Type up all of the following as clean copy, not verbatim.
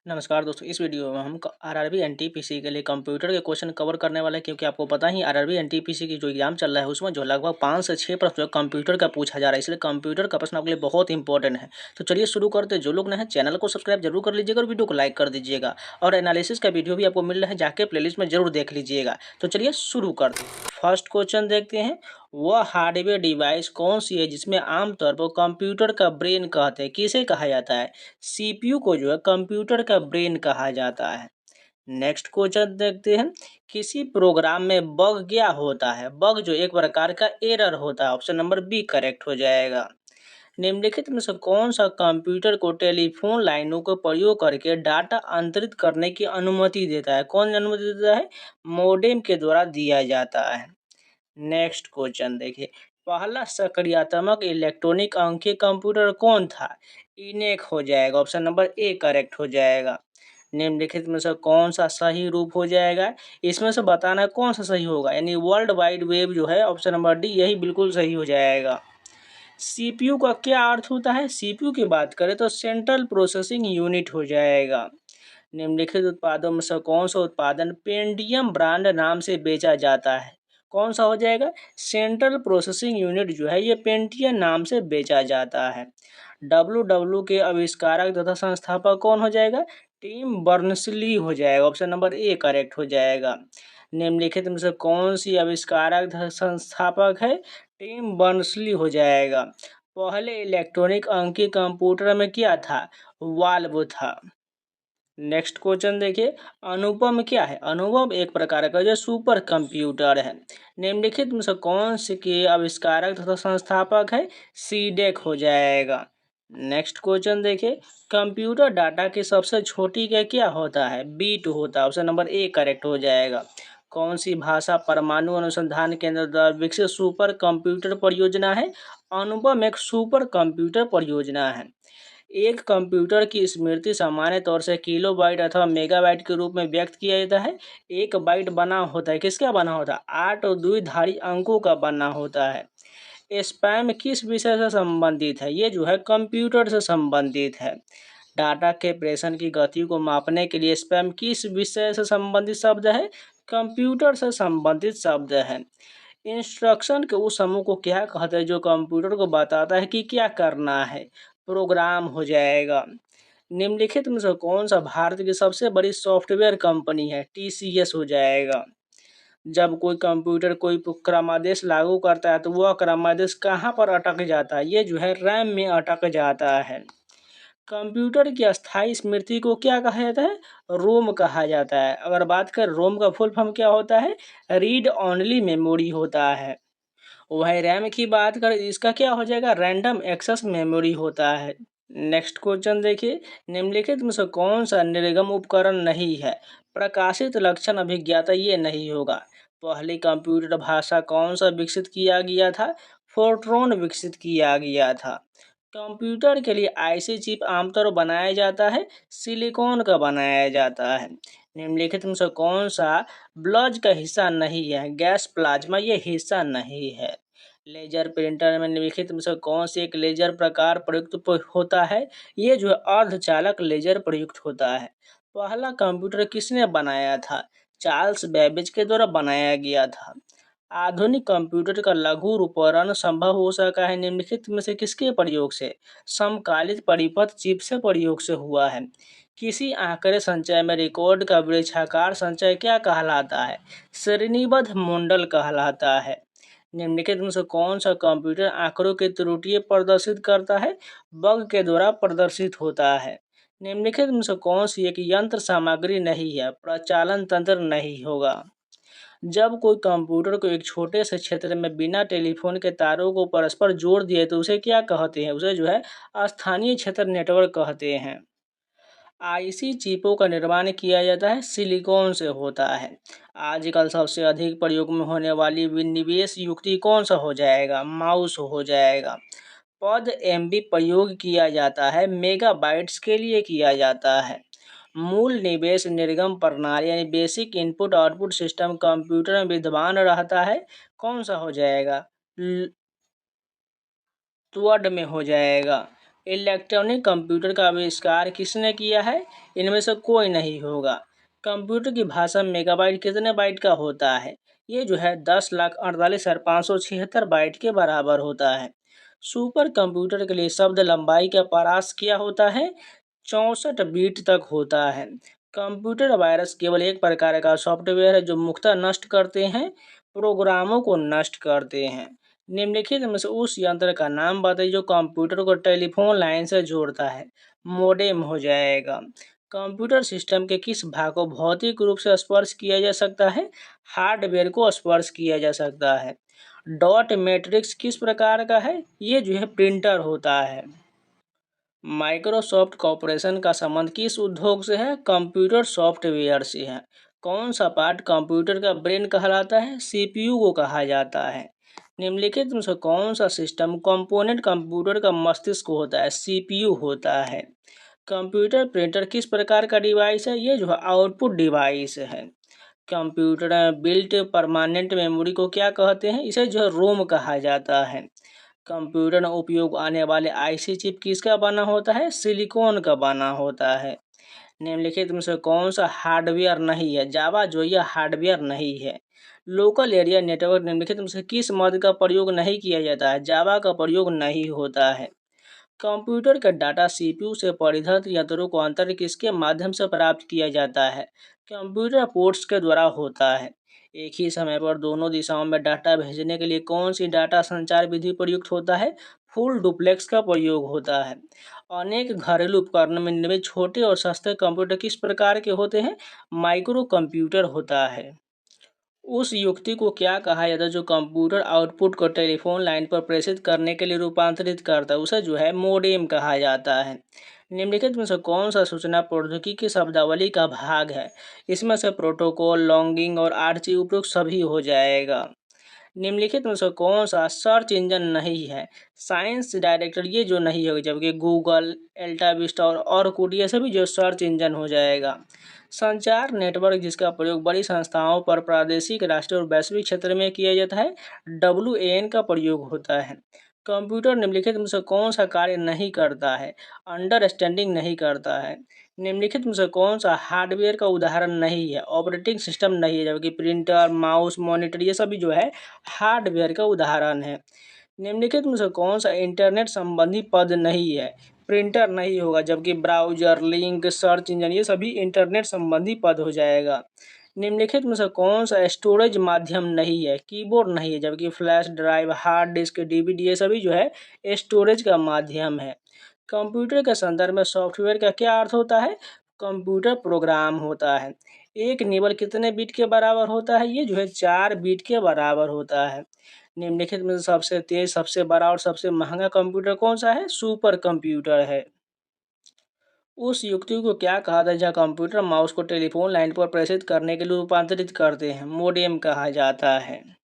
नमस्कार दोस्तों, इस वीडियो में हम आरआरबी एनटीपीसी के लिए कंप्यूटर के क्वेश्चन कवर करने वाले हैं क्योंकि आपको पता ही आरआरबी एनटीपीसी की जो एग्जाम चल रहा है उसमें जो लगभग 5 से 6 प्रश्न कंप्यूटर का पूछा जा रहा है, इसलिए कंप्यूटर का प्रश्न आपके लिए बहुत इंपॉर्टेंट है। तो चलिए शुरू करते हैं। जो लोग नए हैं चैनल को सब्सक्राइब जरूर कर लीजिएगा और वीडियो को लाइक कर दीजिएगा, और एनालिसिस का वीडियो भी आपको मिल रहा है, जाके प्लेलिस्ट में जरूर देख लीजिएगा। तो चलिए शुरू करते हैं। फर्स्ट क्वेश्चन देखते हैं। वह हार्डवेयर डिवाइस कौन सी है जिसमें आमतौर पर कंप्यूटर का ब्रेन कहते हैं? किसे कहा जाता है? सीपीयू को जो है कंप्यूटर का ब्रेन कहा जाता है। नेक्स्ट क्वेश्चन देखते हैं। किसी प्रोग्राम में बग क्या होता है? बग जो एक प्रकार का एरर होता है। ऑप्शन नंबर बी करेक्ट हो जाएगा। निम्नलिखित में से कौन सा कंप्यूटर को टेलीफोन लाइनों का प्रयोग करके डाटा अंतरित करने की अनुमति देता है? कौन अनुमति देता है? मॉडेम के द्वारा दिया जाता है। नेक्स्ट क्वेश्चन देखिए। पहला सक्रियात्मक इलेक्ट्रॉनिक अंकीय कंप्यूटर कौन था? इनेक हो जाएगा। ऑप्शन नंबर ए करेक्ट हो जाएगा। निम्नलिखित में से कौन सा सही रूप हो जाएगा? इसमें से बताना कौन सा सही होगा, यानी वर्ल्ड वाइड वेब जो है ऑप्शन नंबर डी यही बिल्कुल सही हो जाएगा। सीपीयू का क्या अर्थ होता है? सीपीयू की बात करें तो सेंट्रल प्रोसेसिंग यूनिट हो जाएगा। निम्नलिखित उत्पादों में से कौन सा उत्पादन पेंटियम ब्रांड नाम से बेचा जाता है? कौन सा हो जाएगा? सेंट्रल प्रोसेसिंग यूनिट जो है ये पेंटियम नाम से बेचा जाता है। डब्ल्यू के आविष्कारक तथा संस्थापक कौन हो जाएगा? टिम बर्नर्स-ली हो जाएगा। ऑप्शन नंबर ए करेक्ट हो जाएगा। निम्नलिखित में से कौन सी आविष्कारक तथा संस्थापक है? टिम बर्नर्स-ली हो जाएगा। पहले इलेक्ट्रॉनिक अंकीय कंप्यूटर में क्या था? वाल्व था। नेक्स्ट क्वेश्चन देखिए। अनुपम क्या है? अनुपम एक प्रकार का जो सुपर कंप्यूटर है। निम्नलिखित में से कौन से के आविष्कारक तथा संस्थापक है? सीडेक हो जाएगा। नेक्स्ट क्वेश्चन देखिए। कंप्यूटर डाटा की सबसे छोटी का क्या होता है? बीट होता है। ऑप्शन नंबर ए करेक्ट हो जाएगा। कौन सी भाषा परमाणु अनुसंधान केंद्र द्वारा विकसित सुपर कंप्यूटर परियोजना है? अनुपम एक सुपर कंप्यूटर परियोजना है। एक कंप्यूटर की स्मृति सामान्य तौर से किलोबाइट अथवा मेगाबाइट के रूप में व्यक्त किया जाता है। एक बाइट बना होता है, किसका बना होता है? 8 और द्विधारी अंकों का बना होता है। स्पैम किस विषय से संबंधित है? ये जो है कंप्यूटर से संबंधित है। डाटा के प्रेषण की गति को मापने के लिए स्पैम किस विषय से संबंधित शब्द है? कंप्यूटर से संबंधित शब्द है। इंस्ट्रक्शन के उस समूह को क्या कहते हैं जो कंप्यूटर को बताता है कि क्या करना है? प्रोग्राम हो जाएगा। निम्नलिखित में से कौन सा भारत की सबसे बड़ी सॉफ्टवेयर कंपनी है? टीसीएस हो जाएगा। जब कोई कंप्यूटर कोई क्रमादेश लागू करता है तो वह क्रमादेश कहाँ पर अटक जाता है? ये जो है रैम में अटक जाता है। कंप्यूटर की अस्थायी स्मृति को क्या कहा जाता है? रोम कहा जाता है। अगर बात करें रोम का फुल फॉर्म क्या होता है? रीड ओनली मेमोरी होता है। वही रैम की बात करें इसका क्या हो जाएगा? रैंडम एक्सेस मेमोरी होता है। नेक्स्ट क्वेश्चन देखिए। निम्नलिखित में से कौन सा निर्गम उपकरण नहीं है? प्रकाशित लक्षण अभिज्ञाता ये नहीं होगा। पहली कंप्यूटर भाषा कौन सा विकसित किया गया था? फोर्ट्रॉन विकसित किया गया था। कंप्यूटर के लिए आईसी चिप आमतौर पर बनाया जाता है, सिलिकॉन का बनाया जाता है। निम्नलिखित में से कौन सा ब्लज का हिस्सा नहीं है? गैस प्लाज्मा ये हिस्सा नहीं है। लेजर प्रिंटर में निम्नलिखित में से कौन सी एक लेजर प्रकार प्रयुक्त होता है? ये जो है अर्धचालक लेजर प्रयुक्त होता है। पहला कंप्यूटर किसने बनाया था? चार्ल्स बेबेज के द्वारा बनाया गया था। आधुनिक कंप्यूटर का लघु रूपांतरण संभव हो सका है निम्नलिखित में से किसके प्रयोग से? समकालित परिपथ चिप से प्रयोग से हुआ है। किसी आंकड़े संचय में रिकॉर्ड का वृक्षाकार संचय क्या कहलाता है? श्रेणीबद्ध मॉडल कहलाता है। निम्नलिखित में से कौन सा कंप्यूटर आंकड़ों की त्रुटियां प्रदर्शित करता है? बग के द्वारा प्रदर्शित होता है। निम्नलिखित में से कौन सी एक यंत्र सामग्री नहीं है? प्रचालन तंत्र नहीं होगा। जब कोई कंप्यूटर को एक छोटे से क्षेत्र में बिना टेलीफोन के तारों को परस्पर जोड़ दिए तो उसे क्या कहते हैं? उसे जो है स्थानीय क्षेत्र नेटवर्क कहते हैं। आईसी चिपों का निर्माण किया जाता है, सिलिकॉन से होता है। आजकल सबसे अधिक प्रयोग में होने वाली विनिवेश युक्ति कौन सा हो जाएगा? माउस हो जाएगा। पद एमबी प्रयोग किया जाता है, मेगाबाइट्स के लिए किया जाता है। मूल निवेश निर्गम प्रणाली यानी basic input output system computer में विद्यमान रहता है, कौन सा हो जाएगा? त्वड में हो जाएगा। इलेक्ट्रॉनिक कंप्यूटर का आविष्कार किसने किया है? इनमें से कोई नहीं होगा। कंप्यूटर की भाषा मेगाबाइट कितने बाइट का होता है? ये जो है 10,48,576 बाइट के बराबर होता है। सुपर कंप्यूटर के लिए शब्द लंबाई का परास क्या होता है? 64 बीट तक होता है। कंप्यूटर वायरस केवल एक प्रकार का सॉफ्टवेयर है जो मुख्यतः नष्ट करते हैं, प्रोग्रामों को नष्ट करते हैं। निम्नलिखित में से उस यंत्र का नाम बताइए जो कंप्यूटर को टेलीफोन लाइन से जोड़ता है। मोडेम हो जाएगा। कंप्यूटर सिस्टम के किस भाग को भौतिक रूप से स्पर्श किया जा सकता है? हार्डवेयर को स्पर्श किया जा सकता है। डॉट मैट्रिक्स किस प्रकार का है? ये जो है प्रिंटर होता है। माइक्रोसॉफ्ट कॉर्पोरेशन का संबंध किस उद्योग से है? कंप्यूटर सॉफ्टवेयर से है। कौन सा पार्ट कंप्यूटर का ब्रेन कहलाता है? सीपीयू को कहा जाता है। निम्नलिखित में से कौन सा सिस्टम कंपोनेंट कंप्यूटर का मस्तिष्क होता है? सीपीयू होता है। कंप्यूटर प्रिंटर किस प्रकार का डिवाइस है? ये जो है आउटपुट डिवाइस है। कंप्यूटर बिल्ट परमानेंट मेमोरी को क्या कहते हैं? इसे जो है रोम कहा जाता है। कंप्यूटर में उपयोग आने वाले आईसी चिप किसका बना होता है? सिलिकॉन का बना होता है। निम्नलिखित में से कौन सा हार्डवेयर नहीं है? जावा जो यह हार्डवेयर नहीं है। लोकल एरिया नेटवर्क निम्नलिखित में से किस मद का प्रयोग नहीं किया जाता है? जावा का प्रयोग नहीं होता है। कंप्यूटर का डाटा सीपीयू से परिधत यंत्रों को अंतर किसके माध्यम से प्राप्त किया जाता है? कंप्यूटर पोर्ट्स के द्वारा होता है। एक ही समय पर दोनों दिशाओं में डाटा भेजने के लिए कौन सी डाटा संचार विधि प्रयुक्त होता है? फुल डुप्लेक्स का प्रयोग होता है। अनेक घरेलू उपकरणों में निर्मित छोटे और सस्ते कंप्यूटर किस प्रकार के होते हैं? माइक्रो कंप्यूटर होता है। उस युक्ति को क्या कहा जाता है जो कंप्यूटर आउटपुट को टेलीफोन लाइन पर प्रेषित करने के लिए रूपांतरित करता है? उसे जो है मोडेम कहा जाता है। निम्नलिखित में से कौन सा सूचना प्रौद्योगिकी की शब्दावली का भाग है? इसमें से प्रोटोकॉल, लॉगिंग और आरची उपयुक्त सभी हो जाएगा। निम्नलिखित में से कौन सा सर्च इंजन नहीं है? साइंस डायरेक्टर ये जो नहीं होगा, जबकि गूगल, एल्टा विस्टा और ऑरकुट ये सभी जो सर्च इंजन हो जाएगा। संचार नेटवर्क जिसका प्रयोग बड़ी संस्थाओं पर प्रादेशिक, राष्ट्रीय और वैश्विक क्षेत्र में किया जाता है, WAN का प्रयोग होता है। कंप्यूटर निम्नलिखित में से कौन सा कार्य नहीं करता है? अंडरस्टैंडिंग नहीं करता है। निम्नलिखित में से कौन सा हार्डवेयर का उदाहरण नहीं है? ऑपरेटिंग सिस्टम नहीं है, जबकि प्रिंटर, माउस, मॉनिटर ये सभी जो है हार्डवेयर का उदाहरण है। निम्नलिखित में से कौन सा इंटरनेट संबंधी पद नहीं है? प्रिंटर नहीं होगा, जबकि ब्राउजर, लिंक, सर्च इंजन ये सभी इंटरनेट संबंधी पद हो जाएगा। निम्नलिखित में से कौन सा स्टोरेज माध्यम नहीं है? कीबोर्ड नहीं है, जबकि flash drive, hard disk, DVD ये सभी जो है स्टोरेज का माध्यम है। कंप्यूटर के संदर्भ में सॉफ्टवेयर का क्या अर्थ होता है? कंप्यूटर प्रोग्राम होता है। एक निबल कितने बीट के बराबर होता है? ये जो है 4 बीट के बराबर होता है। निम्नलिखित में से सबसे तेज, सबसे बड़ा और सबसे महंगा कंप्यूटर कौन सा है? सुपर कंप्यूटर है। उस युक्ति को क्या कहा था जहाँ कंप्यूटर माउस को टेलीफोन लाइन पर प्रेषित करने के लिए रूपांतरित करते हैं? मोडेम कहा जाता है।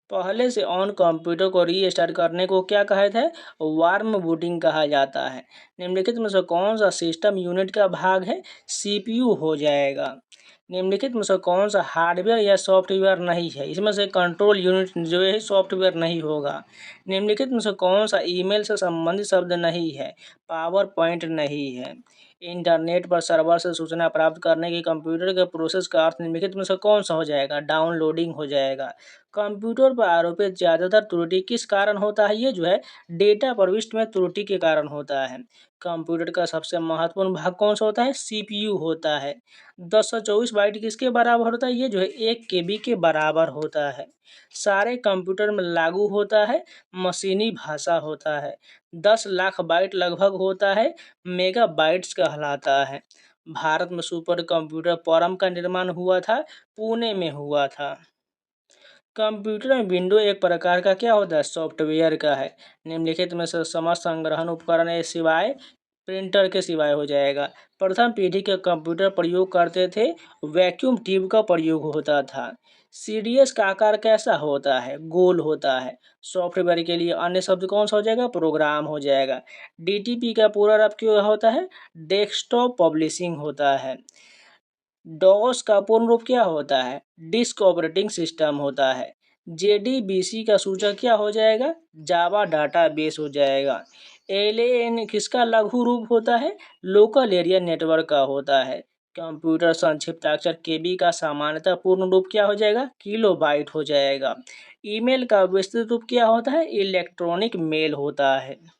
पहले से ऑन कंप्यूटर को रीस्टार्ट करने को क्या कहते हैं? वार्म बूटिंग कहा जाता है। निम्नलिखित में से कौन सा सिस्टम यूनिट का भाग है? सीपीयू हो जाएगा। निम्नलिखित में से कौन सा हार्डवेयर या सॉफ्टवेयर नहीं है? इसमें से कंट्रोल यूनिट जो है सॉफ्टवेयर नहीं होगा। निम्नलिखित में से कौन सा ईमेल से संबंधित शब्द नहीं है? पावर पॉइंट नहीं है। इंटरनेट पर सर्वर से सूचना प्राप्त करने की कंप्यूटर के प्रोसेस का अर्थ निम्नलिखित में से कौन सा हो जाएगा? डाउनलोडिंग हो जाएगा। कंप्यूटर पर आरोपित ज़्यादातर त्रुटि किस कारण होता है? ये जो है डेटा प्रविष्टि में त्रुटि के कारण होता है। कंप्यूटर का सबसे महत्वपूर्ण भाग कौन सा होता है? सीपीयू होता है। 1024 बाइट किसके बराबर होता है? ये जो है 1 KB के बराबर होता है। सारे कंप्यूटर में लागू होता है, मशीनी भाषा होता है। 10 लाख बाइट लगभग होता है, मेगाबाइट्स कहलाता है। भारत में सुपर कंप्यूटर फोरम का निर्माण हुआ था, पुणे में हुआ था। कंप्यूटर में विंडो एक प्रकार का क्या होता है? सॉफ्टवेयर का है। निम्नलिखित में से समस्त संग्रहण उपकरण है सिवाय प्रिंटर के सिवाय हो जाएगा। प्रथम पीढ़ी के कंप्यूटर प्रयोग करते थे, वैक्यूम ट्यूब का प्रयोग होता था। सीडीएस का आकार कैसा होता है? गोल होता है। सॉफ्टवेयर के लिए अन्य शब्द कौन सा हो जाएगा? प्रोग्राम हो जाएगा। डीटीपी का पूरा अर्थ क्या होता है? डेस्कटॉप पब्लिशिंग होता है। डॉस का पूर्ण रूप क्या होता है? डिस्क ऑपरेटिंग सिस्टम होता है। जेडीबीसी का सूचक क्या हो जाएगा? जावा डाटा बेस हो जाएगा। एलएएन किसका लघु रूप होता है? लोकल एरिया नेटवर्क का होता है। कंप्यूटर संक्षिप्ताक्षर केबी का सामान्यतः पूर्ण रूप क्या हो जाएगा? किलोबाइट हो जाएगा। ईमेल का विस्तृत रूप क्या होता है? इलेक्ट्रॉनिक मेल होता है।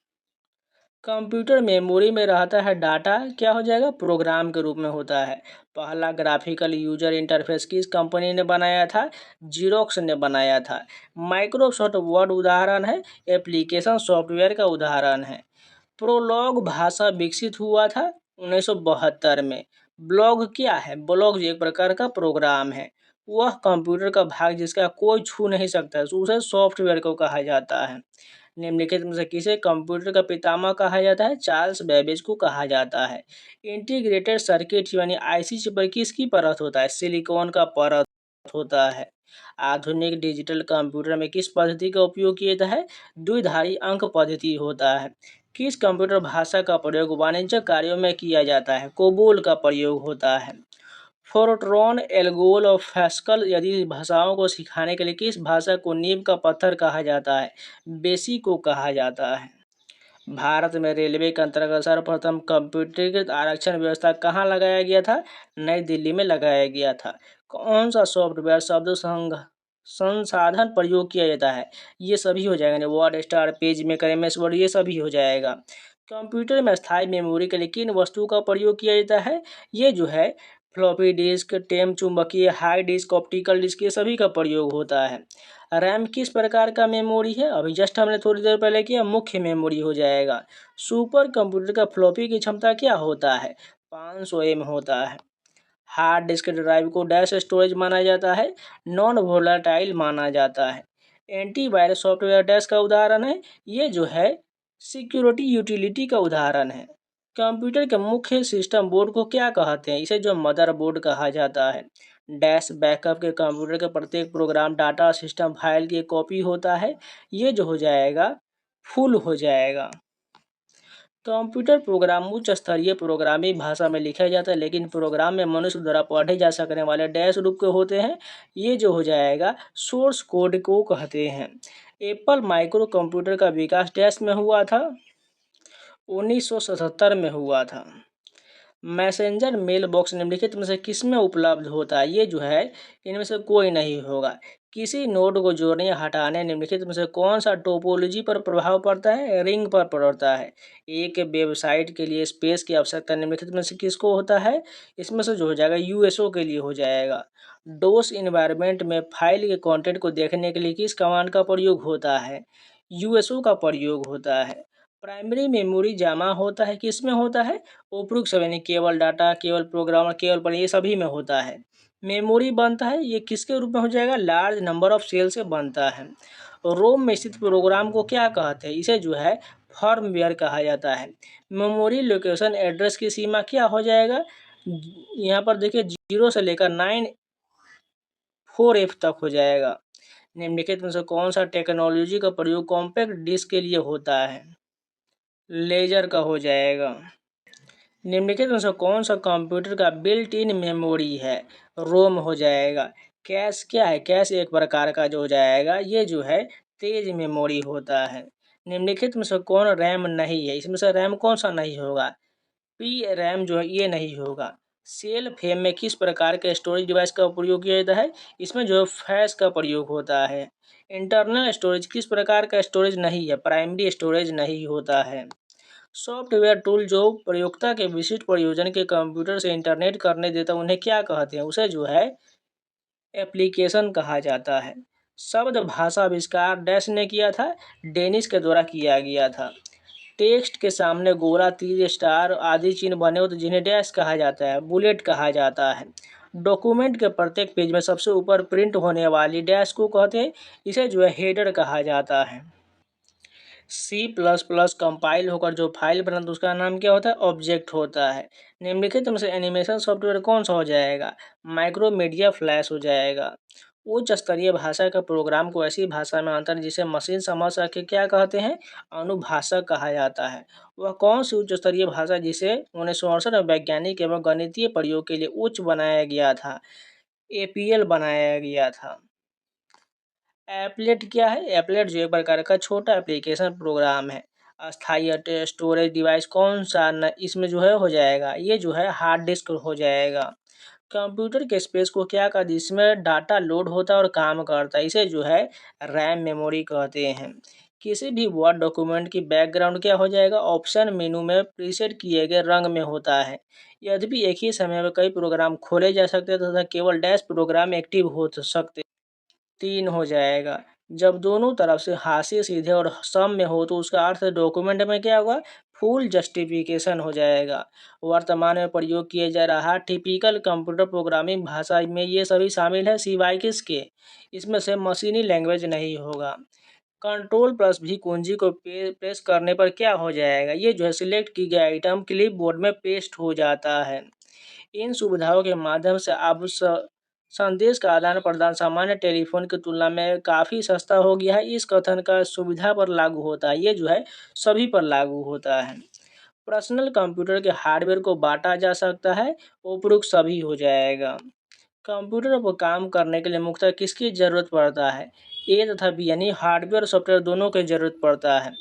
कंप्यूटर मेमोरी में रहता है डाटा क्या हो जाएगा? प्रोग्राम के रूप में होता है। पहला ग्राफिकल यूजर इंटरफेस किस कंपनी ने बनाया था? जीरोक्स ने बनाया था। माइक्रोसॉफ्ट वर्ड उदाहरण है, एप्लीकेशन सॉफ्टवेयर का उदाहरण है। प्रोलॉग भाषा विकसित हुआ था 1972 में। ब्लॉग क्या है? ब्लॉग एक प्रकार का प्रोग्राम है। वह कंप्यूटर का भाग जिसका कोई छू नहीं सकता, उसे सॉफ्टवेयर को कहा जाता है। निम्नलिखित में से किसे कंप्यूटर का पितामह कहा जाता है? चार्ल्स बेबेज को कहा जाता है। इंटीग्रेटेड सर्किट यानी आईसी चिप पर किसकी परत होता है? सिलिकॉन का परत होता है। आधुनिक डिजिटल कंप्यूटर में किस पद्धति का उपयोग किया जाता है? द्विधारी अंक पद्धति होता है। किस कंप्यूटर भाषा का प्रयोग वाणिज्यिक कार्यों में किया जाता है? कोबोल का प्रयोग होता है। फोर्ट्रॉन, एल्गोल और पैस्कल यदि भाषाओं को सिखाने के लिए किस भाषा को नींव का पत्थर कहा जाता है? बेसिक को कहा जाता है। भारत में रेलवे के अंतर्गत सर्वप्रथम कंप्यूटरीकृत आरक्षण व्यवस्था कहाँ लगाया गया था? नई दिल्ली में लगाया गया था। कौन सा सॉफ्टवेयर शब्द संसाधन प्रयोग किया जाता है? ये सभी हो जाएगा, word star, page maker, MS word, ये सभी हो जाएगा। कंप्यूटर में स्थायी मेमोरी के लिए किन वस्तुओं का प्रयोग किया जाता है? ये जो है फ्लॉपी डिस्क, टेम चुंबकीय, हार्ड डिस्क, ऑप्टिकल डिस्क, ये सभी का प्रयोग होता है। रैम किस प्रकार का मेमोरी है? अभी जस्ट हमने थोड़ी देर पहले किया, मुख्य मेमोरी हो जाएगा। सुपर कंप्यूटर का फ्लॉपी की क्षमता क्या होता है? 500 एम होता है। हार्ड डिस्क ड्राइव को डैश स्टोरेज माना जाता है, नॉन वोलाटाइल माना जाता है। एंटीवायरस सॉफ्टवेयर डैश का उदाहरण है, ये जो है सिक्योरिटी यूटिलिटी का उदाहरण है। कंप्यूटर के मुख्य सिस्टम बोर्ड को क्या कहते हैं? इसे जो मदरबोर्ड कहा जाता है। डैश बैकअप के कंप्यूटर के प्रत्येक प्रोग्राम डाटा सिस्टम फाइल की कॉपी होता है, ये जो हो जाएगा फुल हो जाएगा। कंप्यूटर प्रोग्राम उच्च स्तरीय प्रोग्रामिंग भाषा में लिखा जाता है, लेकिन प्रोग्राम में मनुष्य द्वारा पढ़े जा सकने वाले डैश रूप के होते हैं, ये जो हो जाएगा सोर्स कोड को कहते हैं। एप्पल माइक्रो कंप्यूटर का विकास डैश में हुआ था? 1977 में हुआ था। मैसेंजर मेल बॉक्स निम्नलिखित में से किसमें उपलब्ध होता है? ये जो है इनमें से कोई नहीं होगा। किसी नोड को जोड़ने या हटाने निम्नलिखित में से कौन सा टोपोलॉजी पर प्रभाव पड़ता है? रिंग पर पड़ता है। एक वेबसाइट के लिए स्पेस की आवश्यकता निम्नलिखित में से किसको होता है? इसमें से जो हो जाएगा यूएसओ के लिए हो जाएगा। डोस इन्वायरमेंट में फाइल के कंटेंट को देखने के लिए किस कमांड का प्रयोग होता है? यूएसओ का प्रयोग होता है। प्राइमरी मेमोरी जमा होता है किसमें होता है? उपरोक्त सब यानी केवल डाटा, केवल प्रोग्राम, केवल पर, ये सभी में होता है। मेमोरी बनता है ये किसके रूप में हो जाएगा? लार्ज नंबर ऑफ सेल से बनता है। रोम में स्थित प्रोग्राम को क्या कहते हैं? इसे जो है फर्मवेयर कहा जाता है। मेमोरी लोकेशन एड्रेस की सीमा क्या हो जाएगा? यहाँ पर देखिए 0 से लेकर 94F तक हो जाएगा। निम्नलिखित में से कौन सा टेक्नोलॉजी का प्रयोग कॉम्पैक्ट डिस्क के लिए होता है? लेजर का हो जाएगा। निम्नलिखित में से कौन सा कंप्यूटर का बिल्ट इन मेमोरी है? रोम हो जाएगा। कैश क्या है? कैश एक प्रकार का जो हो जाएगा, ये जो है तेज मेमोरी होता है। निम्नलिखित में से कौन रैम नहीं है? इसमें से रैम कौन सा नहीं होगा? पी रैम जो है ये नहीं होगा। सेल फेम में किस प्रकार के स्टोरेज डिवाइस का प्रयोग किया जाता है? इसमें जो है फ्लैश का प्रयोग होता है। इंटरनल स्टोरेज किस प्रकार का स्टोरेज नहीं है? प्राइमरी स्टोरेज नहीं होता है। सॉफ्टवेयर टूल जो प्रयोक्ता के विशिष्ट प्रयोजन के कंप्यूटर से इंटरनेट करने देता है, उन्हें क्या कहते हैं? उसे जो है एप्लीकेशन कहा जाता है। शब्द भाषा आविष्कार डैश ने किया था? डेनिस के द्वारा किया गया था। टेक्स्ट के सामने गोला, तीर, स्टार आदि चिन्ह बने हो तो जिन्हें डैश कहा जाता है, बुलेट कहा जाता है। डॉक्यूमेंट के प्रत्येक पेज में सबसे ऊपर प्रिंट होने वाली डैश को कहते हैं, इसे जो है हेडर कहा जाता है। C++ कंपाइल होकर जो फाइल बनाता है उसका नाम क्या होता है? ऑब्जेक्ट होता है। निम्नलिखित में से एनिमेशन सॉफ्टवेयर कौन सा हो जाएगा? माइक्रोमीडिया फ्लैश हो जाएगा। उच्च स्तरीय भाषा का प्रोग्राम को ऐसी भाषा में अंतर जिसे मशीन समझ सके क्या कहते हैं? अनुभाषक कहा जाता है। वह कौन सी उच्च स्तरीय भाषा जिसे 1968 में वैज्ञानिक एवं गणितीय प्रयोग के लिए उच्च बनाया गया था? APL बनाया गया था। एप्लेट क्या है? एप्लेट जो एक प्रकार का छोटा एप्लीकेशन प्रोग्राम है। अस्थायी स्टोरेज डिवाइस कौन सा इसमें जो है हो जाएगा, ये जो है हार्ड डिस्क हो जाएगा। कंप्यूटर के स्पेस को क्या कहते हैं, इसमें डाटा लोड होता है और काम करता है, इसे जो है रैम मेमोरी कहते हैं। किसी भी वर्ड डॉक्यूमेंट की बैकग्राउंड क्या हो जाएगा, ऑप्शन मेनू में प्रीसेट किए गए रंग में होता है। यद्यपि एक ही समय में कई प्रोग्राम खोले जा सकते हैं तथा केवल डैश प्रोग्राम एक्टिव हो सकते। 3 हो जाएगा। जब दोनों तरफ से हाशिए सीधे और सम में हो तो उसका अर्थ डॉक्यूमेंट में क्या होगा, फुल जस्टिफिकेशन हो जाएगा। वर्तमान में प्रयोग किए जा रहा टिपिकल कंप्यूटर प्रोग्रामिंग भाषा में ये सभी शामिल है सिवाय किसके, इसमें से मशीनी लैंग्वेज नहीं होगा। कंट्रोल प्लस भी कुंजी को प्रेस करने पर क्या हो जाएगा, ये जो है सिलेक्ट की गई आइटम क्लिप बोर्ड में पेस्ट हो जाता है। इन सुविधाओं के माध्यम से अब संदेश का आदान प्रदान सामान्य टेलीफोन की तुलना में काफ़ी सस्ता हो गया है। इस कथन का सुविधा पर लागू होता है, ये जो है सभी पर लागू होता है। पर्सनल कंप्यूटर के हार्डवेयर को बांटा जा सकता है, उपरोक्त सभी हो जाएगा। कंप्यूटर पर काम करने के लिए मुख्यतः किसकी ज़रूरत पड़ता है, ए तथा बी यानी हार्डवेयर और सॉफ्टवेयर दोनों की ज़रूरत पड़ता है।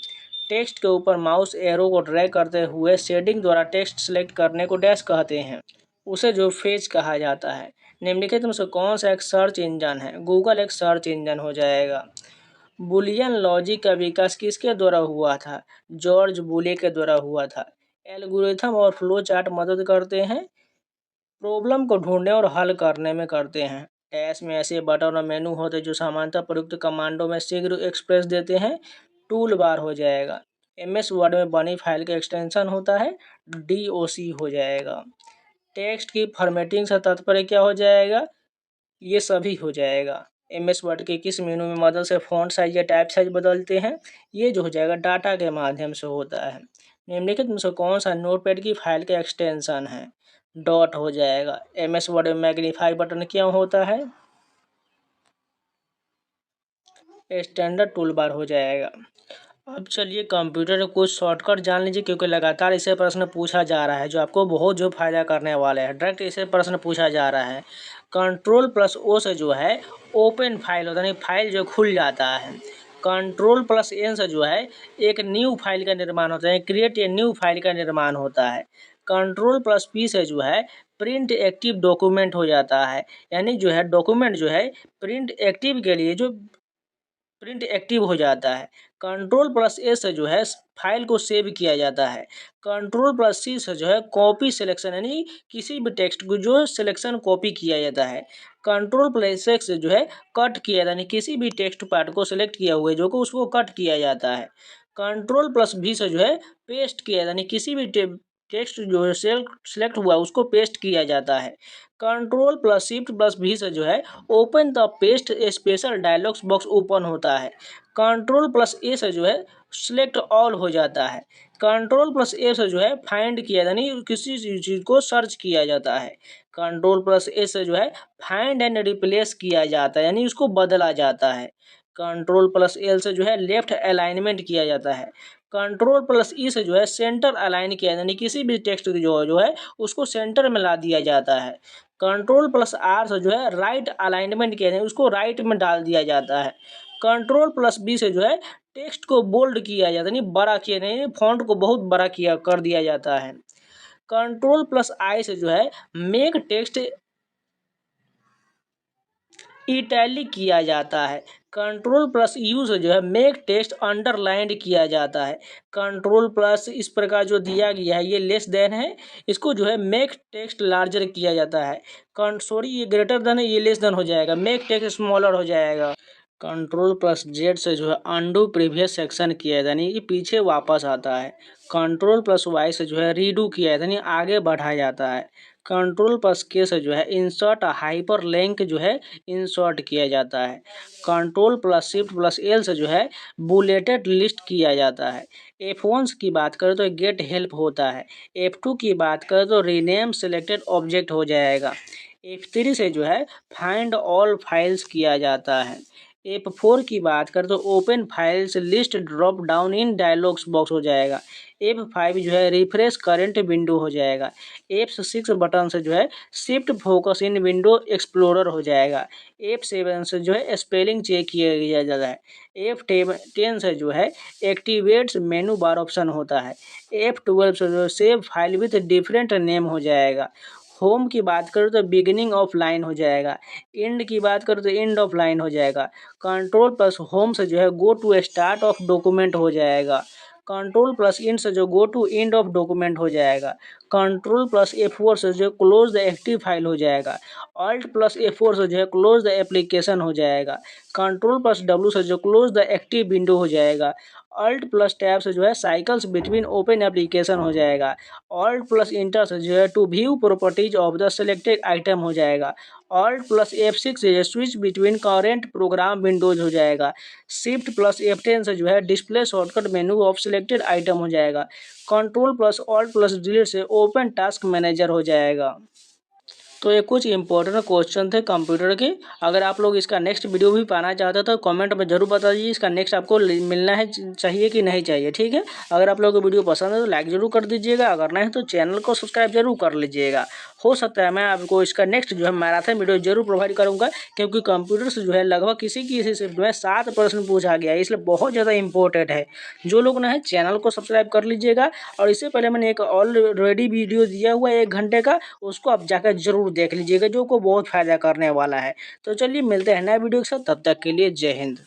टेक्स्ट के ऊपर माउस एरो को ड्रैग करते हुए शेडिंग द्वारा टेक्स्ट सेलेक्ट करने को डैश कहते हैं, उसे जो फेज कहा जाता है। निम्नलिखित में से कौन सा एक सर्च इंजन है, गूगल एक सर्च इंजन हो जाएगा। बुलियन लॉजिक का विकास किसके द्वारा हुआ था, जॉर्ज बुले के द्वारा हुआ था। एल्गोरिथम और फ्लो चार्ट मदद करते हैं, प्रॉब्लम को ढूंढने और हल करने में करते हैं। डैश में ऐसे बटन और मेनू होते हैं जो सामान्यतः प्रयुक्त कमांडों में शीघ्र एक्सप्रेस देते हैं। टूल बार हो जाएगा। MS वर्ड में बनी फाइल का एक्सटेंशन होता है, DOC हो जाएगा। टेक्स्ट की फॉर्मेटिंग से तात्पर्य क्या हो जाएगा, ये सभी हो जाएगा। MS वर्ड के किस मेनू में मदद से फॉन्ट साइज या टाइप साइज बदलते हैं, ये जो हो जाएगा डाटा के माध्यम से होता है। निम्नलिखित में से कौन सा नोटपैड की फाइल का एक्सटेंशन है, डॉट हो जाएगा। MS वर्ड में मैग्नीफाई बटन क्यों होता है, स्टैंडर्ड टूल बार हो जाएगा। अब चलिए कंप्यूटर के कुछ शॉर्टकट जान लीजिए, क्योंकि लगातार इसे प्रश्न पूछा जा रहा है जो आपको बहुत जो फायदा करने वाले हैं। डायरेक्ट इसे प्रश्न पूछा जा रहा है। कंट्रोल+O से जो है ओपन फाइल होता है, यानी फाइल जो खुल जाता है। कंट्रोल+N से जो है एक न्यू फाइल का निर्माण होता है, क्रिएट ए न्यू फाइल का निर्माण होता है। कंट्रोल+P से जो है प्रिंट एक्टिव डॉक्यूमेंट हो जाता है, यानी जो है डॉक्यूमेंट जो है प्रिंट एक्टिव के लिए जो प्रिंट एक्टिव हो जाता है। कंट्रोल+S से जो है फाइल को सेव किया जाता है। कंट्रोल+C से जो है कॉपी सिलेक्शन, यानी किसी भी टेक्स्ट को जो सिलेक्शन कॉपी किया जाता है। कंट्रोल+X से जो है कट किया जाता है, यानी किसी भी टेक्स्ट पार्ट को सिलेक्ट किया हुआ है जो को उसको कट किया जाता है। कंट्रोल+V से जो है पेस्ट किया जाता है, यानी किसी भी टेक्स्ट जो है सेलेक्ट हुआ उसको पेस्ट किया जाता है। कंट्रोल+Shift+V से जो है open the paste special dialogues box open होता है। कंट्रोल+A से जो है सिलेक्ट ऑल हो जाता है। कंट्रोल+A से जो है फाइंड किया यानी किसी चीज़ को सर्च किया जाता है। कंट्रोल+A से जो है फाइंड एंड रिप्लेस किया जाता है, यानी उसको बदला जाता है। कंट्रोल+L से जो है लेफ्ट अलाइनमेंट किया जाता है। कंट्रोल+E से जो है सेंटर अलाइन किया यानी किसी भी टेक्स्ट जो है उसको सेंटर में ला दिया जाता है। कंट्रोल+R से जो है राइट अलाइनमेंट किया जाए, उसको राइट में डाल दिया जाता है। कंट्रोल+B से जो है टेक्स्ट को बोल्ड किया जाता है, यानी बड़ा किया नहीं, फॉन्ट को बहुत बड़ा किया कर दिया जाता है। कंट्रोल+I से जो है मेक टेक्स्ट इटैलिक किया जाता है। कंट्रोल+U से जो है मेक टेक्स्ट अंडरलाइंड किया जाता है। कंट्रोल+ इस प्रकार जो दिया गया है ये लेस देन है, इसको जो है मेक टेक्स्ट लार्जर किया जाता है। ये ग्रेटर देन है, ये लेस देन हो जाएगा, मेक टेक्स्ट स्मॉलर हो जाएगा। कंट्रोल+Z से जो है अंडू प्रीवियस सेक्शन किया जाता है, यानी ये पीछे वापस आता है। कंट्रोल+Y से जो है रीडू किया जाता है, यानी आगे बढ़ाया जाता है। कंट्रोल+K से जो है इंसर्ट हाइपर लिंक जो है इंसर्ट किया जाता है। कंट्रोल+Shift+L से जो है बुलेटेड लिस्ट किया जाता है। F1 की बात करें तो गेट हेल्प होता है। F2 की बात करें तो रीनेम सिलेक्टेड ऑब्जेक्ट हो जाएगा। F3 से जो है फाइंड ऑल फाइल्स किया जाता है। F4 की बात करें तो open files list drop down in dialogues box हो जाएगा। F5 जो है रिफ्रेश करंट विंडो हो जाएगा। F6 बटन से जो है shift focus in window explorer हो जाएगा। F7 से जो है स्पेलिंग चेक किया जाता है। F10 से जो है एक्टिवेट्स मेनू बार ऑप्शन होता है। F12 से जो save file with different name हो जाएगा। होम की बात करें तो बिगिनिंग ऑफ लाइन हो जाएगा। एंड की बात करें तो एंड ऑफ लाइन हो जाएगा। कंट्रोल प्लस होम से जो है go to start of document हो जाएगा। कंट्रोल प्लस इंड से जो go to end of document हो जाएगा। कंट्रोल प्लस F4 से जो क्लोज द एक्टिव फाइल हो जाएगा। ऑल्ट प्लस F4 से जो है क्लोज द एप्लीकेशन हो जाएगा। कंट्रोल प्लस W से जो क्लोज द एक्टिव विंडो हो जाएगा। ऑल्ट प्लस टैब से जो है साइकिल्स बिटवीन ओपन एप्लीकेशन हो जाएगा। ऑल्ट प्लस इंटर से जो है to view properties of the selected item हो जाएगा। ऑल्ट प्लस F6 से switch between current program windows हो जाएगा। शिफ्ट प्लस F10 से जो है display shortcut menu of selected item हो जाएगा। Control plus alt plus delete से ओपन टास्क मैनेजर हो जाएगा। तो ये कुछ इंपॉर्टेंट क्वेश्चन थे कंप्यूटर के। अगर आप लोग इसका नेक्स्ट वीडियो भी पाना चाहते हो तो कमेंट में जरूर बता दीजिए इसका नेक्स्ट आपको मिलना है चाहिए कि नहीं चाहिए, ठीक है। अगर आप लोगों को वीडियो पसंद है तो लाइक जरूर कर दीजिएगा, अगर नहीं तो चैनल को सब्सक्राइब जरूर कर लीजिएगा। हो सकता है मैं आपको इसका नेक्स्ट जो है मैराथन वीडियो जरूर प्रोवाइड करूँगा, क्योंकि कंप्यूटर से जो है लगभग किसी से जो है 7 प्रश्न पूछा गया है, इसलिए बहुत ज़्यादा इंपॉर्टेंट है। जो लोग ना है चैनल को सब्सक्राइब कर लीजिएगा। और इससे पहले मैंने एक ऑलरेडी वीडियो दिया हुआ है 1 घंटे का, उसको आप जाकर जरूर देख लीजिएगा, जो को बहुत फायदा करने वाला है। तो चलिए मिलते हैं नए वीडियो के साथ, तब तक के लिए जय हिंद।